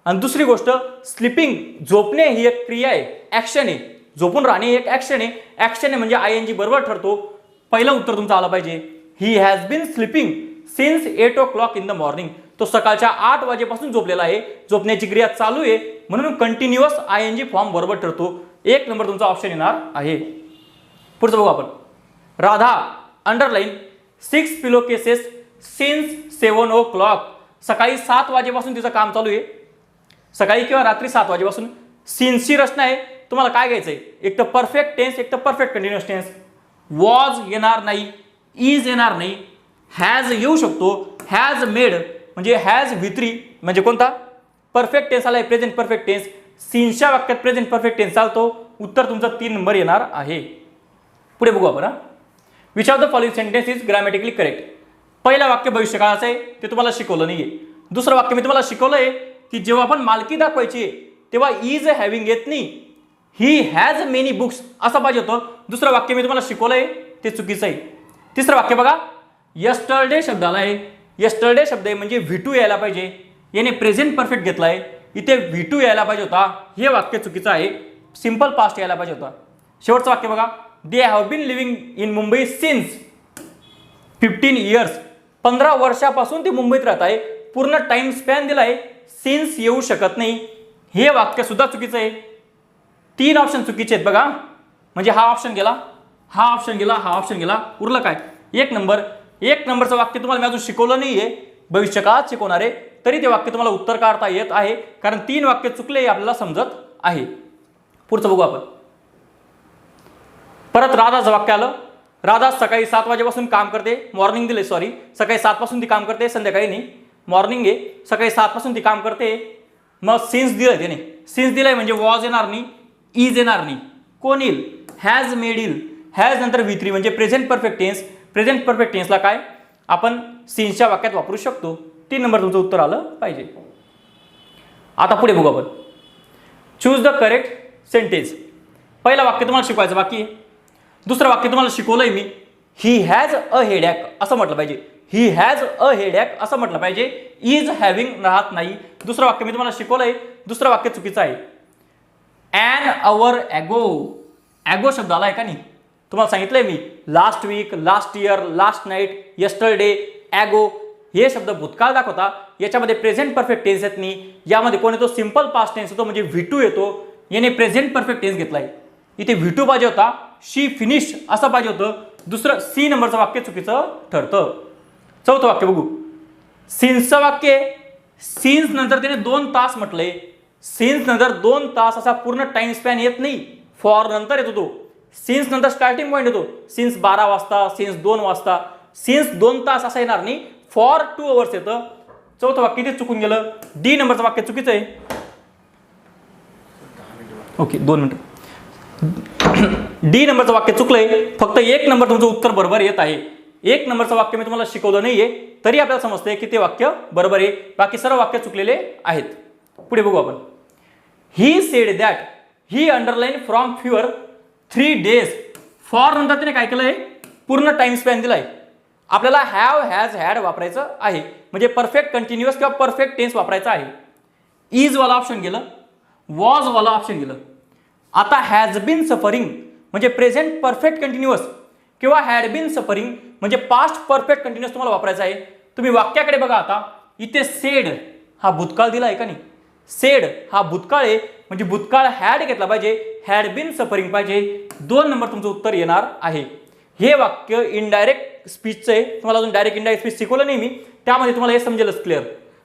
आणि दुसरी गोष्ट स्लिपिंग झोपणे ही एक क्रिया आहे, ऍक्शन आहे. झोपून राहणे एक ऍक्शन आहे, ऍक्शन आहे म्हणजे आयएनजी बरोबर ठरतो. पहिलं उत्तर तुमचं आलं पाहिजे. He has been sleeping since 8 o'clock in the morning. तो सकाळच्या 8 वाजेपासून झोपलेला आहे, झोपण्याची क्रिया चालू आहे म्हणून कंटिन्युअस आयएनजी फॉर्म बरोबर ठरतो. 1 नंबर तुमचा ऑप्शन येणार आहे. पुढचं बघू आपण. राधा अंडरलाईन 6 पिलो केसेस सिन्स 7 o'clock. सकाळी 7 वाजेपासून तिचं काम चालू आहे, सकाळी किंवा रात्री 7 वाजेपासून. सिन्सची रचना आहे, तुम्हाला काय घ्यायचंय, एक तर परफेक्ट टेन्स, एक तर परफेक्ट कंटिन्युअस टेन्स. वॉज येणार नाही, इज येणार नाही, हॅज येऊ शकतो. हॅज मेड म्हणजे हॅज V3 म्हणजे कोणता, परफेक्ट टेन्स आलाय, प्रेझेंट परफेक्ट टेन्स. सिन्सच्या वाक्यात प्रेझेंट परफेक्ट टेन्स चालतो. उत्तर तुमचं 3 नंबर येणार आहे. पुढे बघू आपण. Which of the following sentence is grammatically correct. पहिलं वाक्य भविष्यकाळाचं आहे, ते तुम्हाला शिकवलं नाहीये. दुसरं वाक्य मी तुम्हाला शिकवलंय की जेव्हा आपण मालकी दाखवायची तेव्हा इज हॅव्हिंग येत नाही, ही हॅज मेनी बुक्स असं पाहिजे होतं. दुसरं वाक्य मी तुम्हाला शिकवलंय ते चुकीचं आहे. तिसरं वाक्य बघा, यस्टरडे शब्द आलाय, यस्टरडे शब्द आहे म्हणजे V2 यायला पाहिजे, याने प्रेझेंट परफेक्ट घेतलाय, इथे V2 यायला पाहिजे होता. हे वाक्य चुकीचं आहे, सिंपल पास्ट यायला पाहिजे होता. शेवटचं वाक्य बघा, they have been living in Mumbai since 15 years. 15 वर्षापासून ते मुंबईत राहत आहे, पूर्ण टाइम स्पॅन दिलाय, सिन्स येऊ शकत नाही. हे वाक्य सुद्धा चुकीचं आहे. 3 ऑप्शन चुकीचे आहेत बघा, म्हणजे हा ऑप्शन गेला, हा ऑप्शन गेला, हा ऑप्शन गेला, उरलं काय 1 नंबर. 1 नंबरचं वाक्य तुम्हाला मी अजून शिकवलं नाहीये, भविष्यकाळात शिकवणार आहे, तरी ते वाक्य तुम्हाला उत्तर काढता येत आहे, कारण 3 वाक्य चुकले हे आपल्याला समजत आहे. पुढचं बघू आपण. परत राधाचं वाक्य आलं. राधा सकाळी 7 वाजेपासून काम करते, मॉर्निंग दिले, सॉरी, सकाळी 7 पासून ती काम करते, संध्याकाळी नाही, मॉर्निंग आहे, सकाळी 7 पासून ती काम करते. मग सिन्स दिलंय त्याने, सिन्स दिलाय म्हणजे वॉज येणार नाही, इज येणार नाही, कोण येईल, हॅज मेड येईल. हॅज नंतर V3 म्हणजे present perfect tense. Present perfect टेन्सला काय आपण सीन्सच्या वाक्यात वापरू शकतो. 3 नंबर तुमचं उत्तर आलं पाहिजे. आता पुढे बघू आपण. Choose the correct sentence. पहिलं वाक्य तुम्हाला शिकवायचं बाकी आहे. दुसरं वाक्य तुम्हाला शिकवलंय मी. ही हॅज अ हेडॅक असं म्हटलं पाहिजे. ही हॅज अ हेडॅक असं म्हटलं पाहिजे. इज हॅव्हिंग राहत नाही. दुसरं वाक्य मी तुम्हाला शिकवलंय. दुसरं वाक्य चुकीचं आहे. And our ago. ॲगो शब्द आलाय का नाही? तुम्हाला सांगितलंय मी last week, last year, last night, yesterday, ago हे शब्द भूतकाळ दाखवता. याच्यामध्ये प्रेझेंट परफेक्ट टेन्स येत नाही. यामध्ये कोण येतो? सिंपल पास्ट टेन्स येतो म्हणजे V2 येतो. याने प्रेझेंट परफेक्ट टेन्स घेतलाय. इथे V2 पाहिजे होता. शी फिनिश असं पाहिजे होतं. दुसरं C नंबरचं वाक्य चुकीचं ठरतं. चौथं वाक्य बघू. सिन्सचं वाक्य. सिन्स नंतर त्याने 2 तास म्हटलंय. सिन्स नंतर 2 तास असा पूर्ण टाइम स्पॅन येत नाही. फॉर नंतर येतो तो. सिन्स नंतर स्टार्टिंग पॉईंट येतो. सिन्स 12 वाजता, सिन्स 2 वाजता, सिन्स 2 तास असं येणार नाही. फॉर 2 आवर्स येतं. चौथं वाक्य ते चुकून गेलं. डी नंबरचं वाक्य चुकीचं आहे. ओके 2 मिनिटं. डी नंबरचं वाक्य चुकलंय. फक्त 1 नंबर तुमचं उत्तर बरोबर येत आहे. 1 नंबरचं वाक्य मी तुम्हाला शिकवलं नाहीये तरी आपल्याला समजतंय की ते वाक्य बरोबर आहे. बाकी सर्व वाक्य चुकलेले आहेत. पुढे बघू आपण. He said that he underline from fewer 3 days. फॉर नंतर त्याने काय केलंय? पूर्ण टाइम स्पॅन दिलाय. आपल्याला हॅव, हॅज, हॅड वापरायचं आहे. म्हणजे परफेक्ट कंटिन्युअस किंवा परफेक्ट टेन्स वापरायचा आहे. इज वाला ऑप्शन गेलं. वॉज वाला ऑप्शन गेलं. आता हॅज बीन सफरिंग म्हणजे प्रेझेंट परफेक्ट कंटिन्युअस किंवा हॅड बीन सफरिंग म्हणजे पास्ट परफेक्ट कंटिन्युअस तुम्हाला वापरायचा आहे. तुम्ही वाक्याकडे बघा. आता इथे सेड हा भूतकाळ दिला आहे का नाही? सेड हा भूतकाळ आहे म्हणजे भूतकाळ हॅड घेतला पाहिजे. हॅड बीन सफरिंग पाहिजे. 2 नंबर तुमचं उत्तर येणार आहे. हे वाक्य इनडायरेक्ट स्पीचचं आहे. तुम्हाला अजून डायरेक्ट इनडायरेक्ट स्पीच शिकवलं नाही मी. त्यामध्ये तुम्हाला हे समजेलच क्लिअर.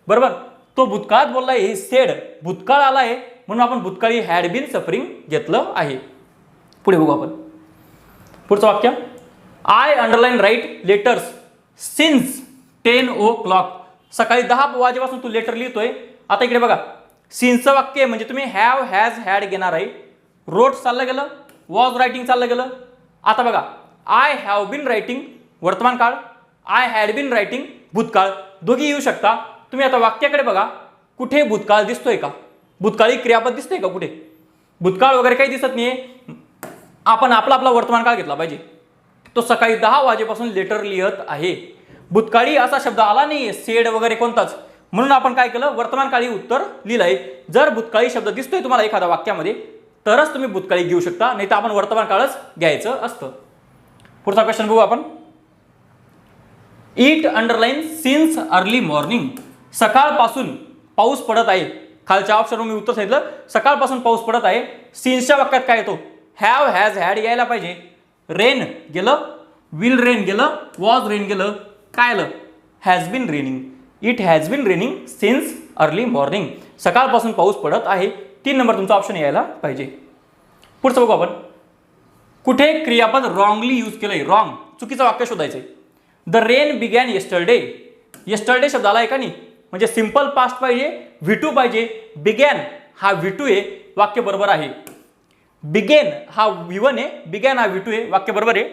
बरोबर. तो भूतकाळात बोललाय. हे सेड भूतकाळ आला आहे म्हणून आपण भूतकाळी हॅड बीन सफरिंग घेतलं आहे. पुढे बघू आपण. पुढचं वाक्य. I underline write letters since 10 o'clock. सकाळी 10 वाजेपासून तू लेटर लिहितोय. आता इकडे बघा. सिन्सचं वाक्य म्हणजे तुम्ही हॅव, हॅज, हॅड घेणार आहे. रोट चाललं गेलं. वॉज रायटिंग चाललं गेलं. आता बघा. आय हॅव बीन रायटिंग वर्तमान काळ. आय हॅड बीन रायटिंग भूतकाळ. दोघी येऊ शकता. तुम्ही आता वाक्याकडे बघा. कुठे भूतकाळ दिसतोय का? भूतकाळी क्रियापद दिसतोय का कुठे? भूतकाळ वगैरे काही दिसत नाहीये. आपण आपला वर्तमान काळ घेतला पाहिजे. तो सकाळी 10 वाजेपासून लेटर लिहत आहे. भूतकाळी असा शब्द आला नाहीये. सेड वगैरे कोणताच. म्हणून आपण काय केलं? वर्तमान काळी उत्तर लिहिलंय. जर भूतकाळी शब्द दिसतोय तुम्हाला एखाद्या वाक्यामध्ये तरच तुम्ही भूतकाळी घेऊ शकता. नाही तर आपण वर्तमान काळच घ्यायचं असतं. पुढचा क्वेश्चन बघू आपण. It underline since early morning. सकाळपासून पाऊस पडत आहे. खालच्या ऑप्शनवर मी उत्तर सांगितलं. सकाळपासून पाऊस पडत आहे. सिन्सच्या वाक्यात काय येतो? हॅव, हॅज, हॅड यायला पाहिजे. रेन गेलं. विल रेन गेलं. वॉज रेन गेलं. काय आलं? Has been raining. It has been raining since early morning. सकाळपासून पाऊस पडत आहे. 3 नंबर तुमचा ऑप्शन यायला पाहिजे. पुढचं बघू आपण. कुठे क्रियापद रॉंगली यूज केलंय? रॉंग चुकीचं वाक्य शोधायचंय. The rain began yesterday. Yesterday शब्द आलाय का नाही? म्हणजे सिंपल पास्ट पाहिजे. V2 पाहिजे. बिगॅन हा V2 आहे. वाक्य बरोबर आहे. बिगेन हा V1 आहे. बिगॅन हा V2 आहे. वाक्य बरोबर आहे.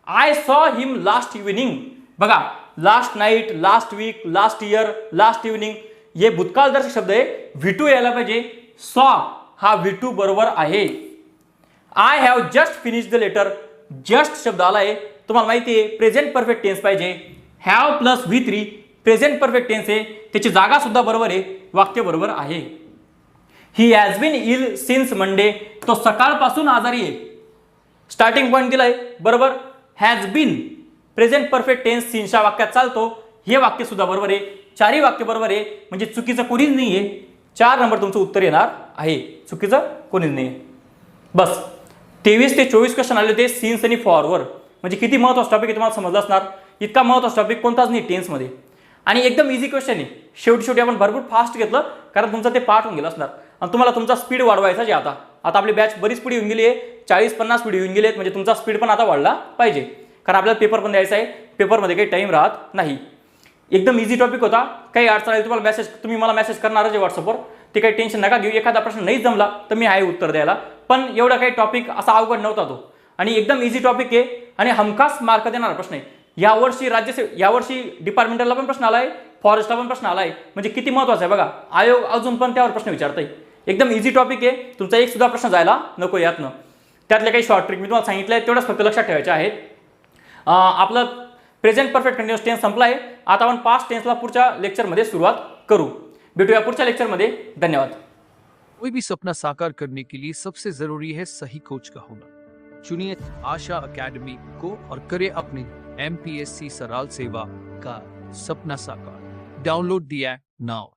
I saw him last evening. बघा. Last night, last week, last year, last evening हे भूतकाळदर्शक शब्द आहे. V2 यायला पाहिजे. सॉ हा V2 बरोबर आहे. I have just finish the letter. Just शब्द आला आहे. तुम्हाला माहिती आहे प्रेझेंट परफेक्ट टेन्स पाहिजे. Have plus V3 present perfect tense आहे. त्याची जागा सुद्धा बरोबर आहे. वाक्य बरोबर आहे. He has been ill since Monday. तो सकाळपासून आजारी आहे. स्टार्टिंग पॉईंट दिलाय बरोबर. Has been present perfect tense सिन्सच्या वाक्यात चालतो. हे वाक्य सुद्धा बरोबर आहे. 4ही वाक्य बरोबर आहे. म्हणजे चुकीचं कोणीच नाहीये. 4 नंबर तुमचं उत्तर येणार आहे. चुकीचं कोणीच नाही. बस 23 ते 24 क्वेश्चन आले होते सिन्स आणि फॉरवर. म्हणजे किती महत्त्वाचा टॉपिक आहे तुम्हाला समजलं असणार. इतका महत्त्वाचा टॉपिक कोणताच नाही टेन्समध्ये. आणि एकदम इझी क्वेश्चन आहे. शेवटी आपण भरपूर फास्ट घेतलं कारण तुमचं ते पाठ होऊन गेलं असणार. आणि तुम्हाला तुमचा स्पीड वाढवायचा जे आता आपली बॅच बरीच पुढे येऊन गेली आहे. 40-50 स्पीड येऊन गेलेत. म्हणजे तुमचा स्पीड पण आता वाढला पाहिजे. कारण आपल्याला पेपर पण द्यायचा आहे. पेपरमध्ये काही टाईम राहत नाही. एकदम इझी टॉपिक होता. काही अडचण आली तुम्हाला तुम्ही मला मेसेज करणारच आहे व्हॉट्सअपवर. ते काही टेन्शन नका घेऊ. एखादा प्रश्न नाही जमला तर मी आहे उत्तर द्यायला. पण एवढा काही टॉपिक असा अवघड नव्हता तो. आणि एकदम इझी टॉपिक आहे आणि हमखास मार्क देणारा प्रश्न आहे. यावर्षी डिपार्टमेंटला पण प्रश्न आलाय, फॉरेस्टला पण प्रश्न आलाय, म्हणजे किती महत्वाचा आहे बघा. आयोग अजून पण त्यावर प्रश्न विचारतंय. एकदम इझी टॉपिक आहे, तुमचा एक सुद्धा प्रश्न जायला नको यातनं. त्यातले काही शॉर्ट ट्रिक मी तुम्हाला सांगितलंय, तेवढंच फक्त लक्षात ठेवायचे आहेत. आपलं प्रेझेंट परफेक्ट कंटिन्युअस टेन्स संपलाय. आता आपण पास्ट टेन्सला पुढच्या लेक्चरमध्ये सुरुवात करू. भेटूया पुढच्या लेक्चरमध्ये. धन्यवाद. कोई भी सपना साकार करने के लिए सबसे जरूरी है सही कोच का होना. चुनिए आशा अकेडमी को और करें अपने MPSC सराल सेवा का सपना साकार. Download the app now.